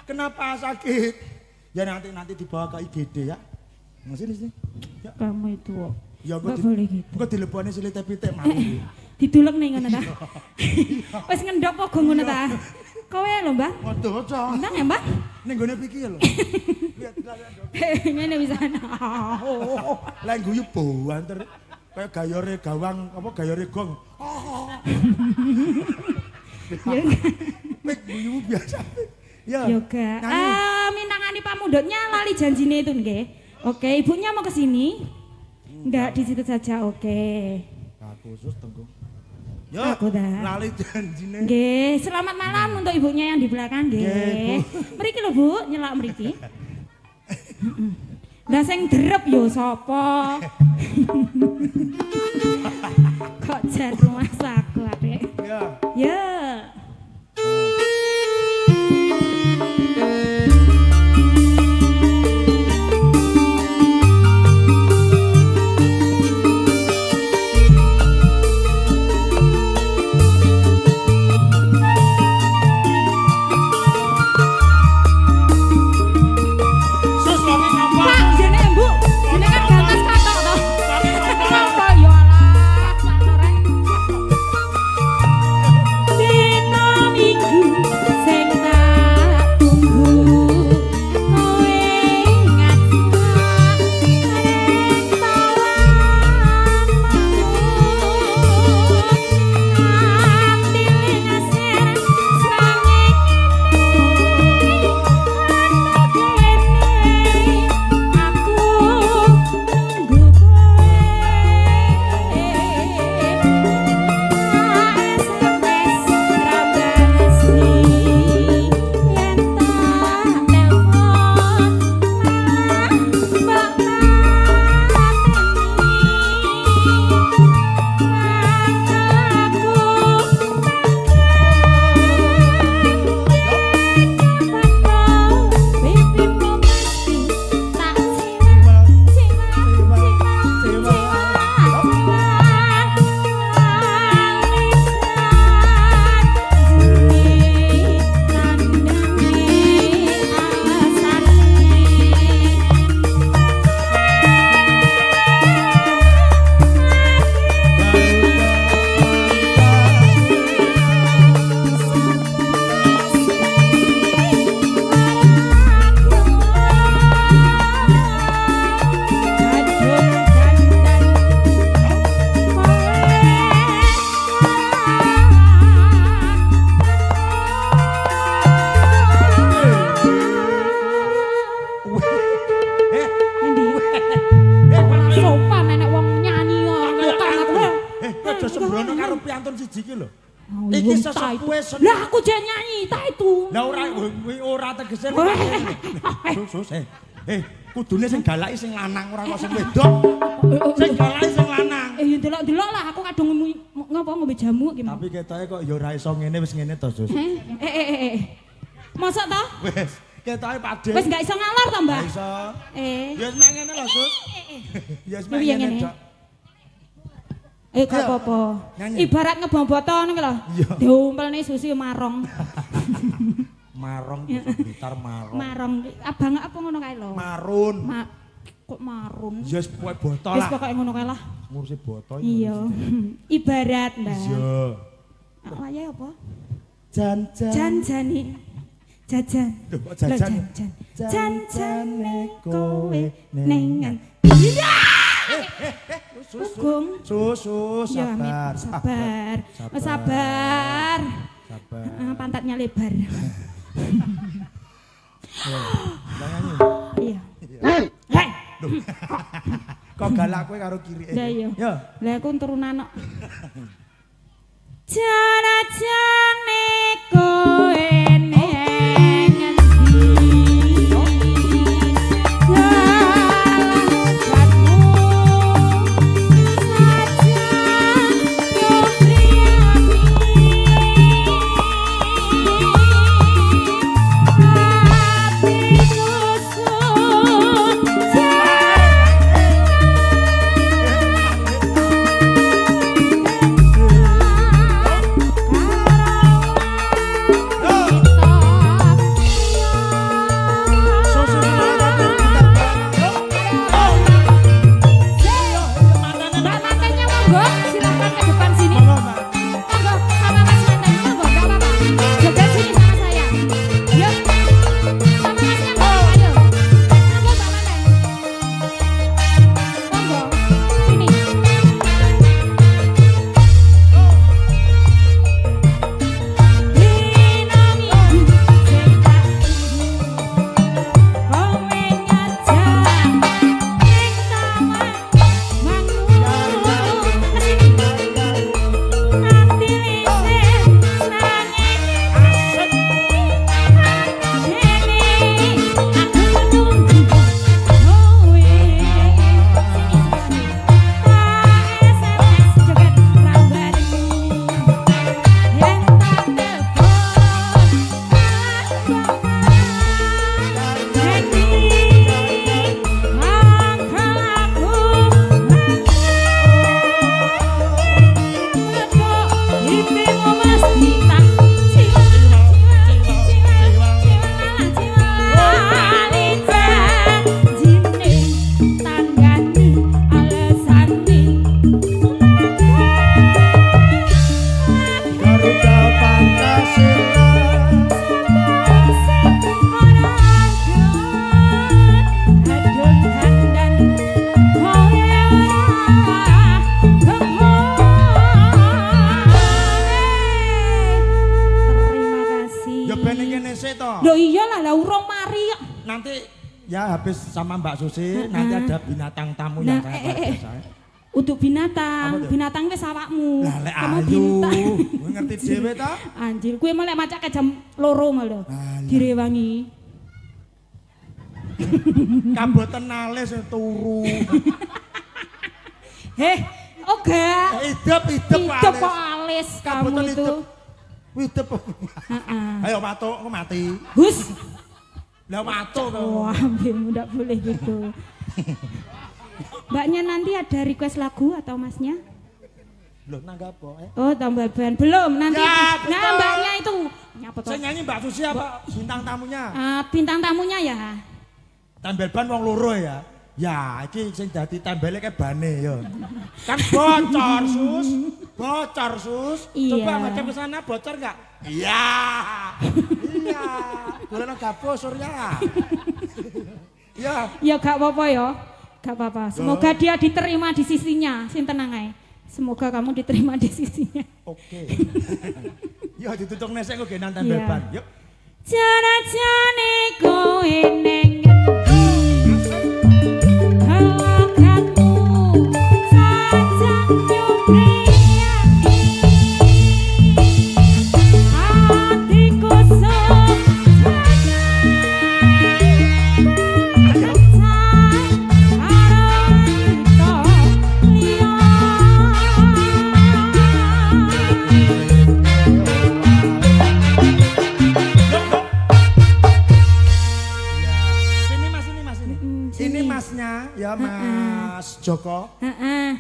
Kenapa sakit? Ya nanti dibawa ke IGD ya. Nah, sini. Ya. Kamu itu kok. Ya Nggak boleh gitu. Kok dilebone silite-pitik mau. Ditulek ning ngono ta. Wis ngendhok kok ngono ta. Kowe lho, Mbah. Waduh, aja. Nang ya, Mbah? Ning gone piki lho. Lihat. Ngene bisa. Lah guyu banter. Kayak gayore gawang apa gayore gong. Ya. Mek guyu biasa. Ya. Yoga. Minangani pamundutnya lali janjine itu nggih. Oke, ibunya mau ke sini? Enggak, di situ saja. Oke. Khusus tengku. Yo, Aku dah. lali janjine. Nggih, selamat malam untuk ibunya yang di belakang nggih. Mriki lho Bu, nyelak mriki. Lah sing drep yo sapa? Kok jan rumah saku Adek. Ya. Ya. pantun siji iki lho. Oh, Iki tak sesepuhe itu. Lah aku jangan nyanyi tak itu. Lah ora tegese sus kudune sing galaki sing lanang ora kok sing wedok. Sing galaki sing lanang. Ya delok-delok lah aku kadung ngopo ngombe jamu ki. Tapi ketoke kok ya ora iso ngene wis ngene to, Sus. Mosok to? Wis, ketoke padhe. Wis gak iso ngalor to, Mbak? Gak iso. Ya wis mek ngene lho, Sus. Ya wis mek Piye ngene, ngene? Dok. Gak apa-apa. Ibarat ngeboboto ngono ki lho. Diumpelne susi marong. Marong gitar marong. Marong. Abang apa ngono kae lho? Marun. Kok marun? Ya wis pokoke botol Wis lah. pokoke ngono kae lah. Ngurusi botol. Iya. Ibarat, Mbak. Iya. Wayahe apa? Jan-jan. Janjane. Jajan. Lho, kok jajan? Janjane kowe nengan. Sus. Sus, Ya, sabar. Sabar. Pantatnya lebar. Iya. Hei. Kok galak kowe karo kirike? Lah iya. Ya. Lah aku turunan kok. Janjane kowe nengan. Ya habis sama Mbak Susi nanti ada binatang tamu yang saya. Untuk binatang wis awakmu. Lah lek Kamu ayu, bintang. kowe ngerti dhewe ta? Anjir, kowe melek macake jam 2 malah. Direwangi. Kaboten alis turu. Heh, oga. Hidup Hidup kok alis kamu itu. Hidup. Ayo matuk, aku mati. Hus. Lah matuk kok. Wah, ndak boleh gitu. Mbaknya nanti ada request lagu atau masnya? Loh, nanggap apa? Oh, tambah ban. Belum, nanti. Ya, nah, mbaknya itu. Nyapa toh? Saya nyanyi Mbak Susi apa bintang tamunya? Bintang tamunya ya. Tambel ban wong loro ya. Ya, iki sing dadi tambele ke bane ya. Kan bocor, Sus. Bocor, Sus. Iya. Coba macam ke sana bocor enggak? Iya. Iya. Golekno gapus Surya. Iya. Ya gak apa-apa ya. Gak apa-apa. Semoga dia diterima di sisinya. Sin tenang ae. Semoga kamu diterima di sisinya. Oke. Ya ditutuk nesek kok genan tambel ban. Yuk. Jarajane kowe ning Joko. Heeh.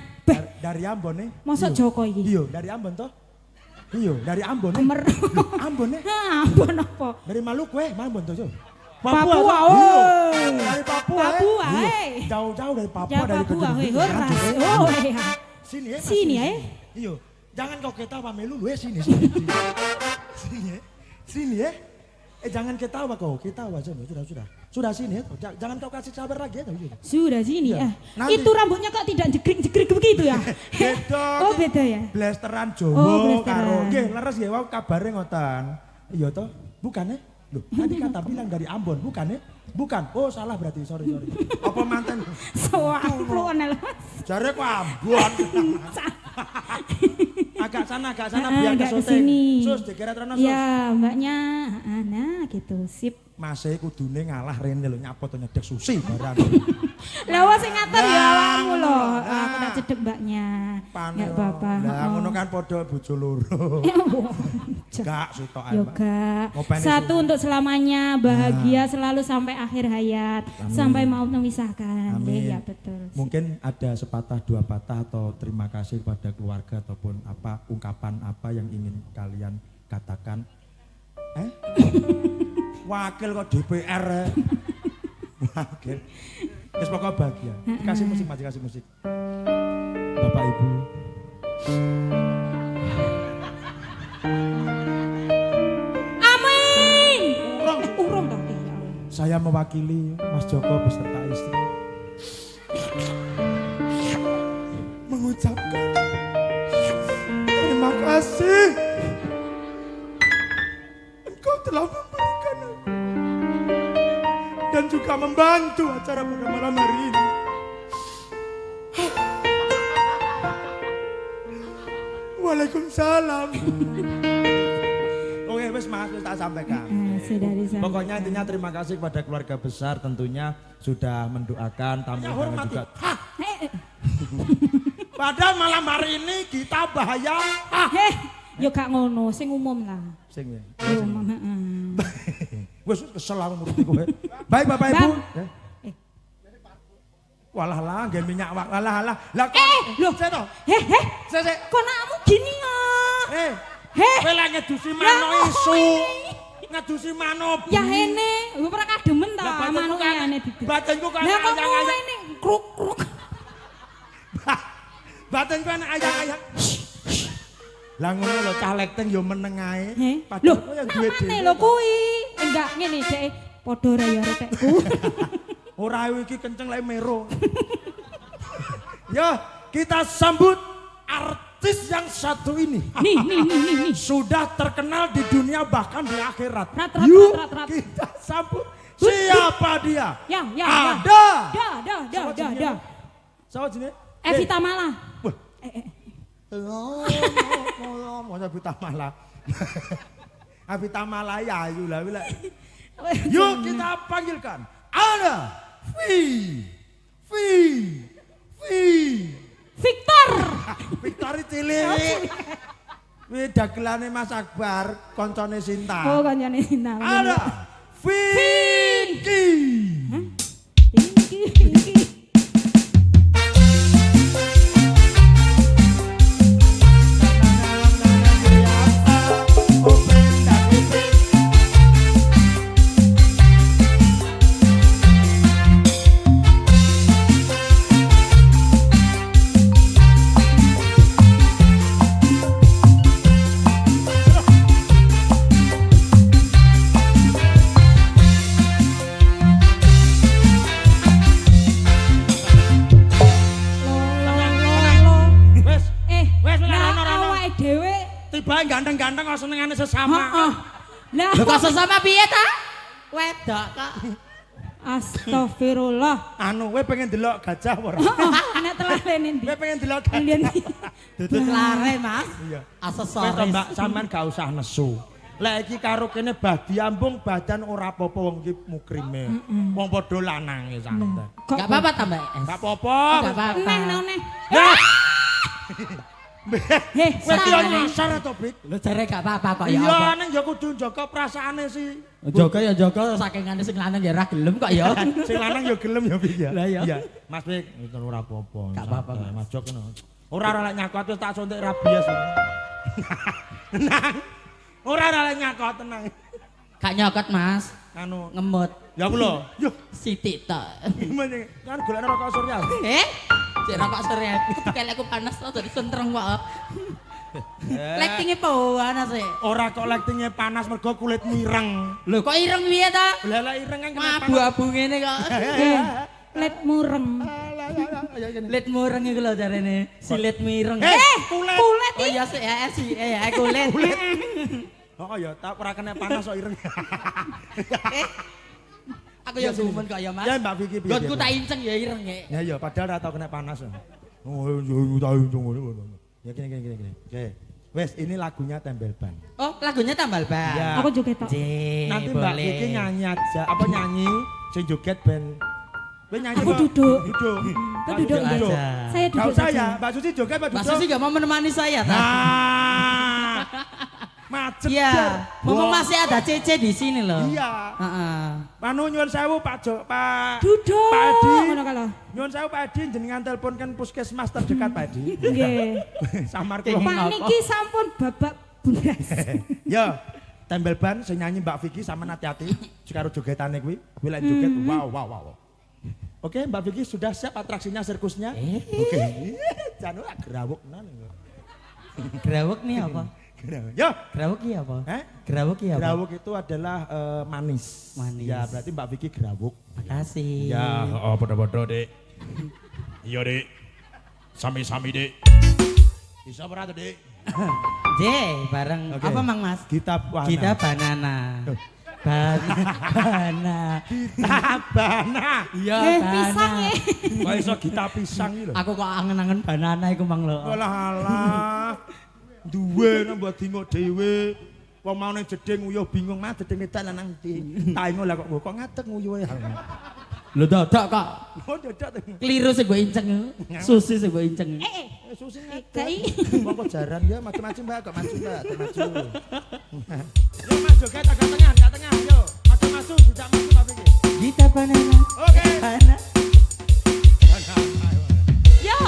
Dari Ambon nih. Mosok Joko iki? Iya, dari Ambon toh. Iya, dari Ambon. Kemer. Ambon nih. Ambon apa? Dari Maluku Ambon tuh. Papua, dari Papua. Papua, Jauh-jauh dari Papua, Ya dari Papua, Kediri. horas. Oh, iya. Sini Sini ya. Iya, jangan kau ketawa melu lu sini. Sini ya. Sini ya. Jangan ketawa kau, ketawa sudah. Sudah sini ya. Jangan kau kasih sabar lagi ya. Sudah sini ya. Nanti. Itu rambutnya kok tidak jegrik-jegrik begitu ya? Beda. Oh, beda ya. Blasteran Oh, Jawa blasteran. karo nggih leres nggih wau kabare ngoten. Iya toh? Bukan ya? Loh, tadi kata bilang dari Ambon, bukan ya? Bukan. Oh, salah berarti. Sorry. Apa manten? Soampluan lho. Jare ku Ambon. agak sana biar Agak ke kesini. Sus dikira terus. Ya, mbaknya. Nah, gitu. Sip. Masih kudune ngalah rene lho nyapot nyedek susi barang. Lah wong sing ngatur ya awakmu lho. Nah. Aku tak cedek mbaknya. Enggak apa-apa. Lah ngono kan padha bojo loro. Gak sitok ae. Yoga. Ngopeni Satu untuk selamanya, bahagia selalu sampai akhir hayat, sampai maut memisahkan. Amin. Ya betul. Mungkin ada sepatah dua patah atau terima kasih kepada keluarga ataupun apa ungkapan apa yang ingin kalian katakan. Wakil kok DPR. Wakil. Wis pokok bahagia. Kasih musik, Mas, kasih musik. Bapak Ibu. Amin. Urung toh. Saya mewakili Mas Joko beserta istri mengucapkan terima kasih. Engkau telah memberikan aku dan juga membantu acara pada malam hari ini. Waalaikumsalam. Oke, wes Mas, wis tak sampaikan. Sudah disampaikan. Pokoknya intinya terima kasih kepada keluarga besar tentunya sudah mendoakan tamu undangan juga. Padahal malam hari ini kita bahaya. Yo gak ngono, sing umum lah. Sing ya. Yo umum, heeh. Wes kesel aku nuruti kowe. Baik Bapak Ibu. Walah lah, nggih minyak wak. Lah kok. Loh, Sik to. Sik. Kok nakmu gini ya? Kowe lah ngedusi mano isu. Ngedusi mano. Ya hene, gue pernah kademen ta manu ngene didi. Badanku kan Lah kok ayang-ayang. kowe ini kruk. Badanku kan ayang-ayang. Lah ngono lho cah lekting yo meneng ae. Loh, kowe yang duwe namane lho kuwi. Enggak ngene dhek padha ra ya retekku. Ora iki kenceng lek mero. Ya, kita sambut artis yang satu ini. Nih. Sudah terkenal di dunia bahkan di akhirat. Rat. Yuk, kita sambut. Siapa dia? Ya. Ada. Dah. Siapa jenis? Evita Mala. Masa Evita Mala. Evita Mala ya ayu lah. Yuk kita panggilkan. Ada Victor. Victor cilik. Wih dagelane Mas Akbar, koncone Sinta. Oh, kancane Sinta. Ada Vicky. Vicky. Tiba ganteng-ganteng kok senengane sesama. Lah kok sesama piye ta? Wedok kok. Astagfirullah. Anu kowe pengen delok gajah ora? Nek telane ndi? Kowe pengen delok gajah. Duduk lare, Mas. Iya. Aksesoris. Wes Mbak sampean gak usah nesu. Lek iki karo kene bah diambung badan ora apa-apa wong iki mukrime. Wong padha lanange santai. Gak apa-apa ta, Mbak? Gak apa-apa. Gak apa-apa. Neh. Heh, Kowe iki yo salah. nyasar to, Bik. Lho jare gak apa-apa kok ya. Iya, apa. ning ya kudu jaga perasaane sih. Jaga ya jaga sakingane sing lanang ya ora gelem kok ya. Sing lanang ya gelem ya, Bik ya. Lah iya. Iya, Mas Bik, itu ora apa-apa. Gak apa-apa, santai, Mas. Mas Jok ngono. Ora lek nyakot wis tak suntik rabies. Tenang. Ora lek nyakot tenang. Gak nyokot Mas, Anu, ngemut. ya aku lho. Yo, Sithik tok. gimana? Kan golek rokok surya. Cek rokok sore. Kelekku panas to dadi sentreng kok. Lightingnya panas sih. Ora kok lightingnya panas mergo kulitmu ireng. Lho kok ireng piye ta? Lah lah ireng kan kenapa? Abu-abu ngene kok. Let mureng. Lit mureng iku lho jarene. Silit mireng. Kulit. Kulit Oh iya sih, kulit. Oh ya, tak ora kena panas kok ireng. Aku ya sumen kok ya Mas. Ya Mbak Vicky piye? Gonku tak inceng ya ireng ya. Ya ya, padahal ora tau kena panas. Oh, yo tak ngono. Ya gini. Oke. Wes, ini lagunya Tembel Ban. Oh, lagunya tambal ban. Ya. Aku joget tok. Nanti Mbak Vicky nyanyi aja, apa nyanyi sing joget ben. Kowe nyanyi Aku Mbak? duduk. Duduk. Kau duduk Duduk deh. aja. Saya Gak duduk usah saja. ya, Mbak Susi joget Mbak Mas duduk. Susi gak mau menemani saya ta? Nah. Macet. Iya. Jar. Mumpung Wah. masih ada Cece di sini loh. Iya. Heeh. Manu nyuwun sewu Pak Pak Duduk. Pak Adi. Ngono kalau. Nyuwun sewu Pak Adi jenengan teleponkan puskesmas terdekat Pak Adi. Nggih. Samar Kayak kula. Pak niki sampun babak belas. Yo, Tembel Ban sing nyanyi Mbak Vicky sama hati-hati karo jogetane kuwi. Kuwi lek joget wow. Oke, Mbak Vicky sudah siap atraksinya sirkusnya? Oke. Janu gerawuk nan. Gerawuk nih apa? Yo, Gerawuk iki apa? Gerawuk Gerawuk iki apa? itu adalah manis. Manis. Ya, berarti Mbak Vicky gerawuk. Makasih. Ya, oh podo-podo, Dik. Iya, Dik. Sami-sami, Dik. Bisa ora tuh, Dik? J, bareng Oke. apa Mang Mas? Kita Wana. Kita banana. Banana. Bana. Iya, Pisang ya. Kok iso kita pisang iki lho. Aku kok angen-angen banana iku Mang lho. Alah. Duwe nang mbok dingok dhewe. Wong mau ning jeding nguyuh bingung mah jeding nedak nang ndi. Tak ingo lah kok ngadeg nguyuhe. Lho dadak kok. Oh dadak. Keliru sing gue inceng. Susi sing gue inceng. Susi Gai. Wong kok jaran ya maju-maju Mbak, kok maju Mbak, kok maju. Yo Mas joget agak tengah, yo. Maju-maju tidak maju Mbak Vicky. Kita banana. Oke. Banana. Yo. Yo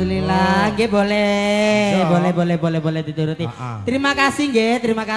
Alhamdulillah. Nggih boleh. Boleh dituruti. Terima kasih nggih, terima kasih.